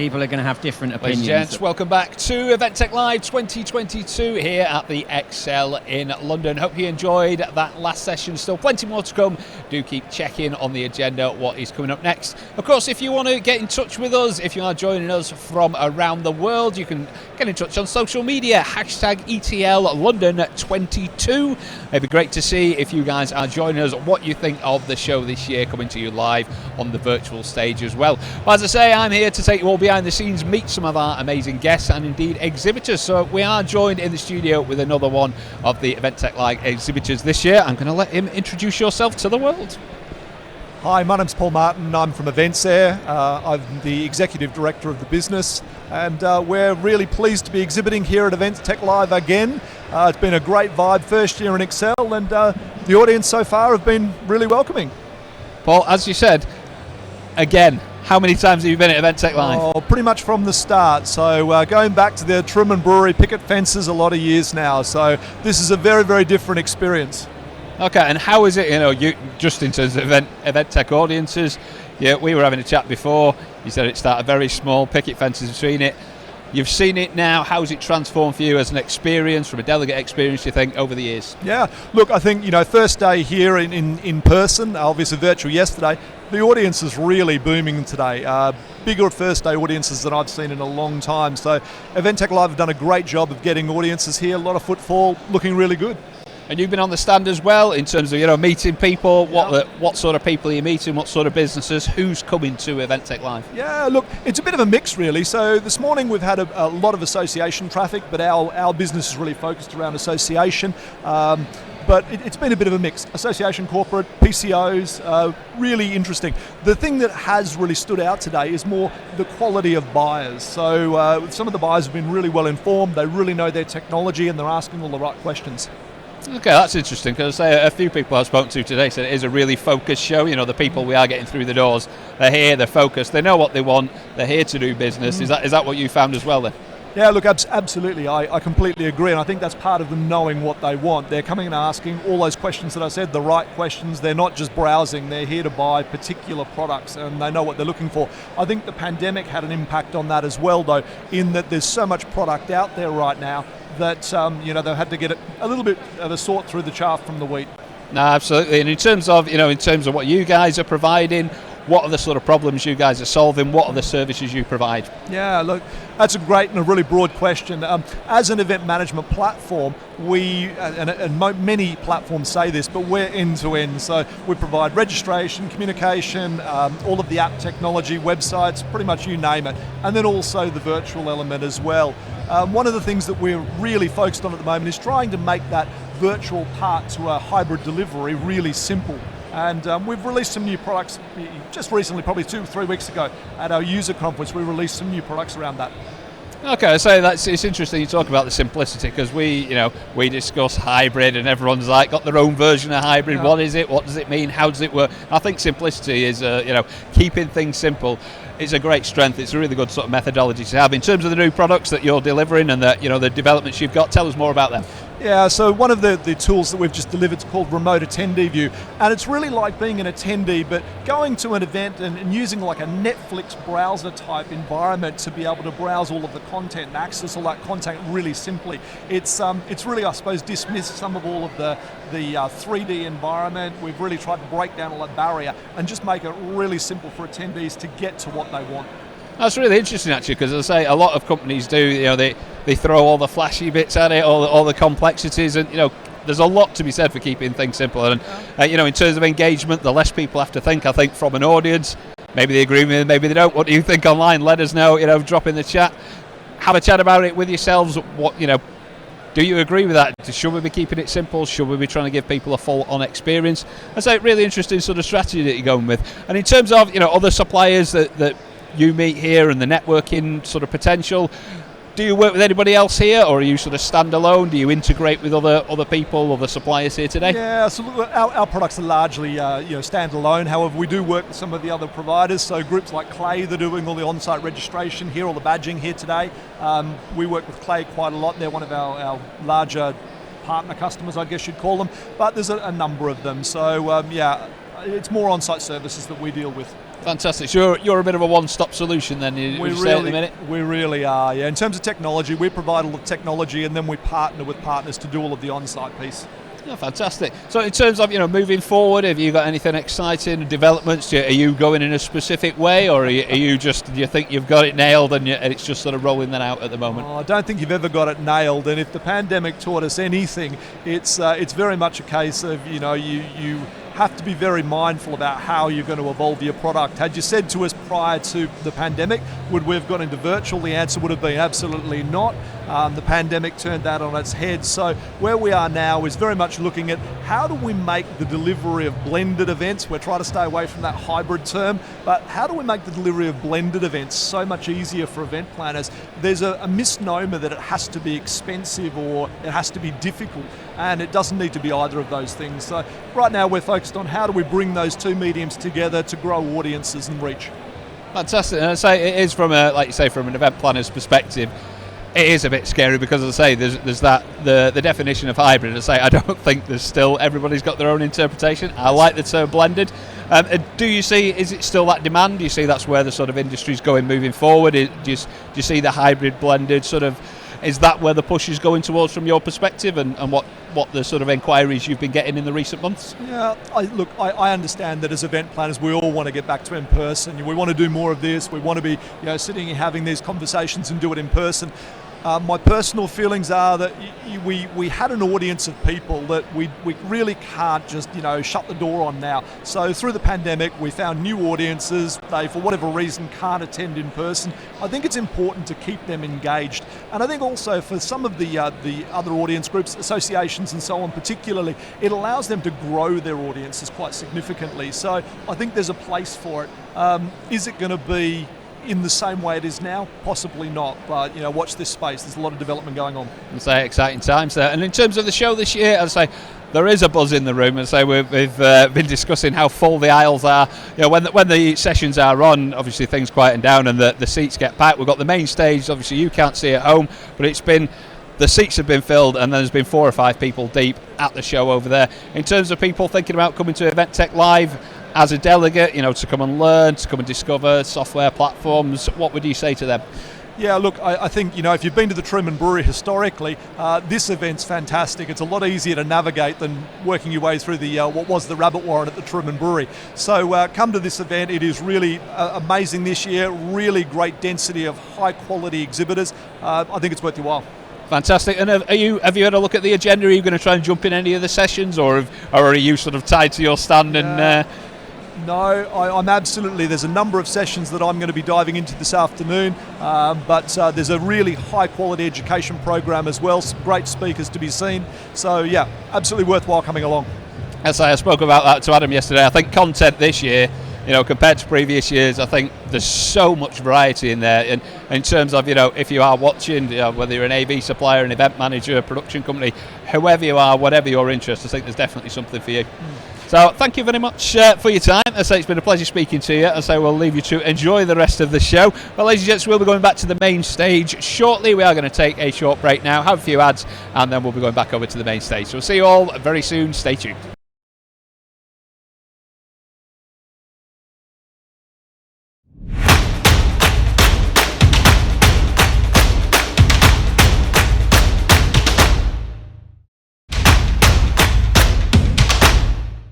people are going to have different Ladies opinions. and gents, welcome back to EventsAir Live 2022 here at the Excel in London. Hope you enjoyed that last session. Still plenty more to come. Do keep checking on the agenda what is coming up next. Of course, if you want to get in touch with us, if you are joining us from around the world, you can get in touch on social media, hashtag ETL London 22. It'd be great to see if you guys are joining us, what you think of the show this year, coming to you live on the virtual stage as well. But as I say, I'm here to take you all behind the scenes, meet some of our amazing guests and indeed exhibitors. So we are joined in the studio with another one of the EventsAir Live exhibitors this year. I'm going to let him introduce yourself to the world. Hi, my name's Paul Martin. I'm from EventsAir. I'm the Executive Director of the business, and we're really pleased to be exhibiting here at EventsAir Live again. It's been a great vibe, first year in Excel, and the audience so far have been really welcoming. Paul, as you said, again, how many times have you been at EventsAir Live? Oh, pretty much from the start. So going back to the Truman Brewery picket fences a lot of years now. So this is a very, very different experience. Okay, and how is it, you just in terms of EventsAir audiences, we were having a chat before, you said it started very small, picket fences between it. You've seen it now, how has it transformed for you as an experience, from a delegate experience, you think, over the years? Yeah, look, I think, first day here in person, obviously virtual yesterday, the audience is really booming today. Bigger first day audiences than I've seen in a long time. So EventsAir Live have done a great job of getting audiences here, a lot of footfall, looking really good. And you've been on the stand as well in terms of meeting people. Yeah. What sort of people are you meeting? What sort of businesses? Who's coming to EventsAir Live? Yeah, look, it's a bit of a mix really. So this morning we've had a lot of association traffic, but our business is really focused around association. But it's been a bit of a mix. Association, corporate, PCOs, really interesting. The thing that has really stood out today is more the quality of buyers. So some of the buyers have been really well informed. They really know their technology and they're asking all the right questions. Okay, that's interesting, because a few people I've spoken to today said it is a really focused show. The people we are getting through the doors, they're here, they're focused, they know what they want, they're here to do business. Is that what you found as well then? Yeah, look, absolutely. I completely agree, and I think that's part of them knowing what they want. They're coming and asking all those questions that I said, the right questions. They're not just browsing, they're here to buy particular products, and they know what they're looking for. I think the pandemic had an impact on that as well, though, in that there's so much product out there right now that they've had to get a little bit of a sort through the chaff from the wheat. No, absolutely. And in terms of what you guys are providing, what are the sort of problems you guys are solving? What are the services you provide? Yeah, look, that's a great and a really broad question. As an event management platform, many platforms say this, but we're end-to-end. So we provide registration, communication, all of the app technology, websites, pretty much you name it, and then also the virtual element as well. One of the things that we're really focused on at the moment is trying to make that virtual part to a hybrid delivery really simple. And we've released some new products just recently, probably 2-3 weeks ago, at our user conference. We released some new products around that. Okay, so it's interesting you talk about the simplicity, because we discuss hybrid and everyone's got their own version of hybrid. Yeah. What is it? What does it mean? How does it work? I think simplicity is keeping things simple. It's a great strength. It's a really good sort of methodology to have. In terms of the new products that you're delivering and the developments you've got, tell us more about them. Yeah, so one of the tools that we've just delivered is called Remote Attendee View, and it's really like being an attendee, but going to an event and using like a Netflix browser type environment to be able to browse all of the content and access all that content really simply. It's really, I suppose, dismissed some of all of the 3D environment. We've really tried to break down all that barrier and just make it really simple for attendees to get to what they want. That's really interesting, actually, because as I say, a lot of companies do. They throw all the flashy bits at it, all the complexities, and there's a lot to be said for keeping things simple. And in terms of engagement, the less people have to think. I think from an audience, maybe they agree with me, maybe they don't. What do you think online? Let us know. Drop in the chat. Have a chat about it with yourselves. What do you agree with that? Should we be keeping it simple? Should we be trying to give people a full-on experience? That's a really interesting sort of strategy that you're going with. And in terms of other suppliers that you meet here and the networking sort of potential, do you work with anybody else here, or are you sort of standalone? Do you integrate with other people, other suppliers here today? Yeah, so our products are largely standalone. However, we do work with some of the other providers. So groups like Clay, they're doing all the on-site registration here, all the badging here today. We work with Clay quite a lot. They're one of our larger partner customers, I guess you'd call them. But there's a number of them. So it's more on-site services that we deal with. Fantastic. So you're a bit of a one-stop solution then, would you say at the minute? We really are, yeah. In terms of technology, we provide all the technology and then we partner with partners to do all of the on-site piece. Yeah, fantastic. So in terms of moving forward, have you got anything exciting, developments? Are you going in a specific way, or are you just, do you think you've got it nailed and it's just sort of rolling that out at the moment? I don't think you've ever got it nailed, and if the pandemic taught us anything, it's very much a case of you have to be very mindful about how you're going to evolve your product. Had you said to us prior to the pandemic, would we have gone into virtual? The answer would have been absolutely not. The pandemic turned that on its head. So where we are now is very much looking at how do we make the delivery of blended events. We're trying to stay away from that hybrid term, but how do we make the delivery of blended events so much easier for event planners? There's a misnomer that it has to be expensive or it has to be difficult, and it doesn't need to be either of those things. So right now we're focused on how do we bring those two mediums together to grow audiences and reach. Fantastic. And I say it is from like you say, from an event planner's perspective, it is a bit scary because, as I say, there's that the definition of hybrid. As I say, I don't think there's still, everybody's got their own interpretation. I like the term blended. Do you see, is it still that demand? Do you see that's where the sort of industry's going moving forward? Do you see the hybrid blended sort of, is that where the push is going towards from your perspective, and what the sort of inquiries you've been getting in the recent months? Yeah, I understand that as event planners we all want to get back to in person. We want to do more of this. We want to be sitting here having these conversations and do it in person. My personal feelings are that we had an audience of people that we really can't just shut the door on now. So through the pandemic we found new audiences. They for whatever reason can't attend in person. I think it's important to keep them engaged, and I think also for some of the other audience groups, associations and so on particularly, it allows them to grow their audiences quite significantly. So I think there's a place for it. Is it going to be in the same way it is now? Possibly not, but watch this space. There's a lot of development going on. I'd say exciting times there. And in terms of the show this year, I'd say there is a buzz in the room. I'd say we've been discussing how full the aisles are. When the sessions are on, obviously things quieten down and the seats get packed. We've got the main stage. Obviously you can't see at home, but the seats have been filled, and there's been 4 or 5 people deep at the show over there. In terms of people thinking about coming to EventsAir Live as a delegate, to come and learn, to come and discover software platforms, what would you say to them? Yeah, look, I think, if you've been to the Truman Brewery historically, this event's fantastic. It's a lot easier to navigate than working your way through what was the rabbit warren at the Truman Brewery. So come to this event. It is really amazing this year, really great density of high quality exhibitors. I think it's worth your while. Fantastic. And have you had a look at the agenda? Are you going to try and jump in any of the sessions, or are you sort of tied to your stand and... No, I'm absolutely. There's a number of sessions that I'm going to be diving into this afternoon, but there's a really high quality education program as well, some great speakers to be seen. So yeah, absolutely worthwhile coming along. As I spoke about that to Adam yesterday, I think content this year, compared to previous years, I think there's so much variety in there. And in terms of, if you are watching, whether you're an AV supplier, an event manager, a production company, whoever you are, whatever your interest, I think there's definitely something for you. So thank you very much for your time. As I say, it's been a pleasure speaking to you. As I say, we'll leave you to enjoy the rest of the show. Well, ladies and gents, we'll be going back to the main stage shortly. We are going to take a short break now, have a few ads, and then we'll be going back over to the main stage. So we'll see you all very soon. Stay tuned.